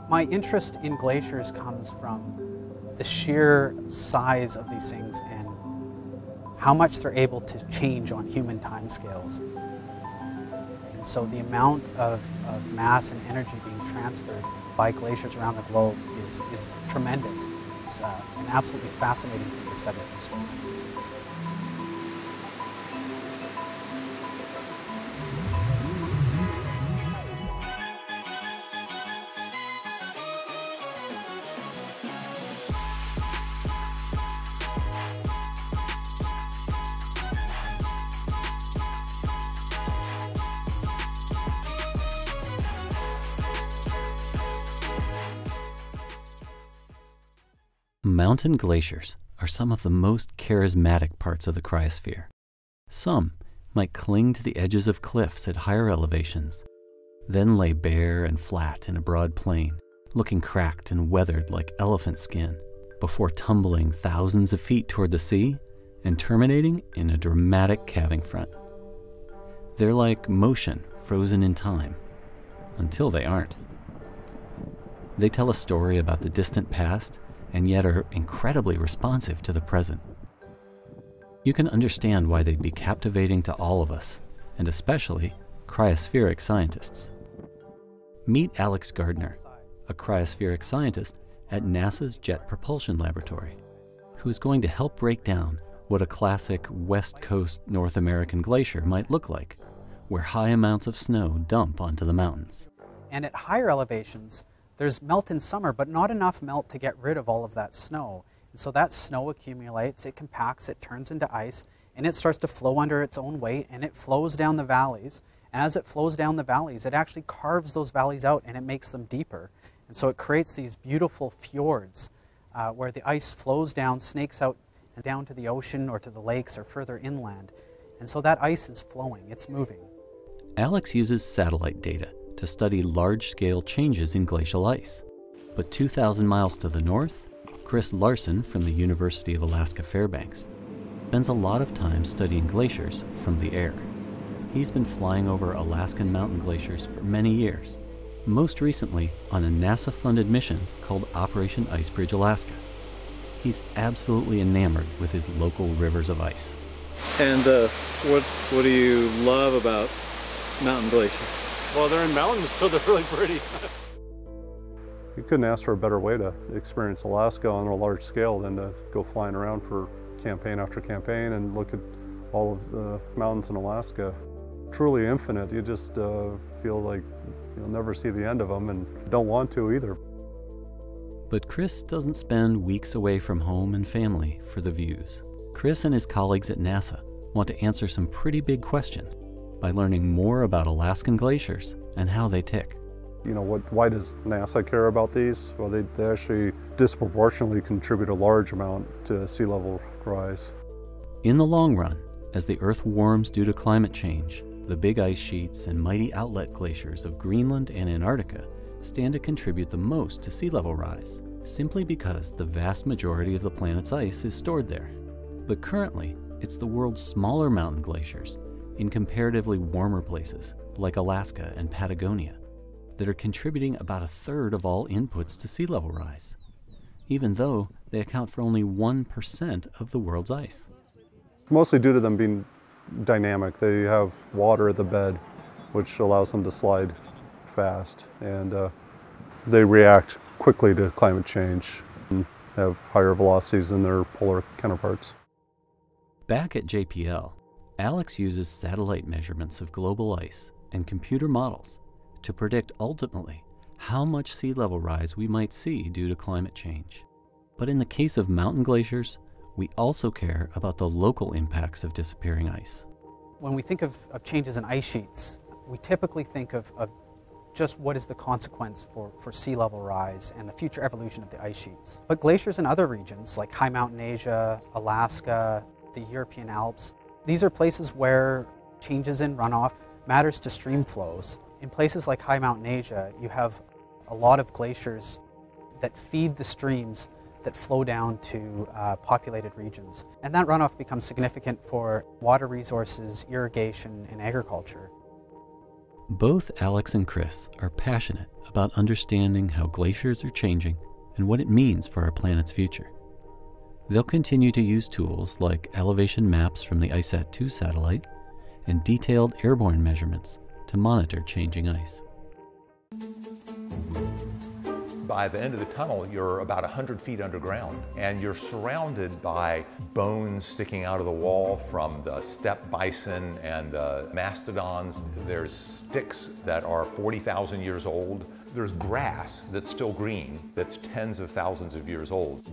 My interest in glaciers comes from the sheer size of these things and how much they're able to change on human timescales. And so the amount of mass and energy being transferred by glaciers around the globe is tremendous. It's an absolutely fascinating thing to study from space. Mountain glaciers are some of the most charismatic parts of the cryosphere. Some might cling to the edges of cliffs at higher elevations, then lay bare and flat in a broad plain, looking cracked and weathered like elephant skin, before tumbling thousands of feet toward the sea and terminating in a dramatic calving front. They're like motion frozen in time, until they aren't. They tell a story about the distant past and yet are incredibly responsive to the present. You can understand why they'd be captivating to all of us, and especially cryospheric scientists. Meet Alex Gardner, a cryospheric scientist at NASA's Jet Propulsion Laboratory, who is going to help break down what a classic West Coast North American glacier might look like, where high amounts of snow dump onto the mountains. And at higher elevations, there's melt in summer, but not enough melt to get rid of all of that snow. And so that snow accumulates, it compacts, it turns into ice, and it starts to flow under its own weight, and it flows down the valleys. And as it flows down the valleys, it actually carves those valleys out, and it makes them deeper. And so it creates these beautiful fjords where the ice flows down, snakes out, and down to the ocean or to the lakes or further inland. And so that ice is flowing, it's moving. Alex uses satellite data to study large-scale changes in glacial ice. But 2,000 miles to the north, Chris Larson from the University of Alaska Fairbanks spends a lot of time studying glaciers from the air. He's been flying over Alaskan mountain glaciers for many years, most recently on a NASA-funded mission called Operation Icebridge Alaska. He's absolutely enamored with his local rivers of ice. And what do you love about mountain glaciers? Well, they're in mountains, so they're really pretty. You couldn't ask for a better way to experience Alaska on a large scale than to go flying around for campaign after campaign and look at all of the mountains in Alaska. Truly infinite. You just feel like you'll never see the end of them, and don't want to either. But Chris doesn't spend weeks away from home and family for the views. Chris and his colleagues at NASA want to answer some pretty big questions by learning more about Alaskan glaciers and how they tick. You know, why does NASA care about these? Well, they actually disproportionately contribute a large amount to sea level rise. In the long run, as the Earth warms due to climate change, the big ice sheets and mighty outlet glaciers of Greenland and Antarctica stand to contribute the most to sea level rise, simply because the vast majority of the planet's ice is stored there. But currently, it's the world's smaller mountain glaciers in comparatively warmer places like Alaska and Patagonia that are contributing about a third of all inputs to sea level rise, even though they account for only 1% of the world's ice. Mostly due to them being dynamic. They have water at the bed, which allows them to slide fast, and they react quickly to climate change and have higher velocities than their polar counterparts. Back at JPL, Alex uses satellite measurements of global ice and computer models to predict ultimately how much sea level rise we might see due to climate change. But in the case of mountain glaciers, we also care about the local impacts of disappearing ice. When we think of changes in ice sheets, we typically think of just what is the consequence for sea level rise and the future evolution of the ice sheets. But glaciers in other regions, like high mountain Asia, Alaska, the European Alps, these are places where changes in runoff matters to stream flows. In places like high mountain Asia, you have a lot of glaciers that feed the streams that flow down to populated regions. And that runoff becomes significant for water resources, irrigation, and agriculture. Both Alex and Chris are passionate about understanding how glaciers are changing and what it means for our planet's future. They'll continue to use tools like elevation maps from the ICESat-2 satellite and detailed airborne measurements to monitor changing ice. By the end of the tunnel, you're about 100 feet underground, and you're surrounded by bones sticking out of the wall from the steppe bison and mastodons. There's sticks that are 40,000 years old. There's grass that's still green, that's tens of thousands of years old.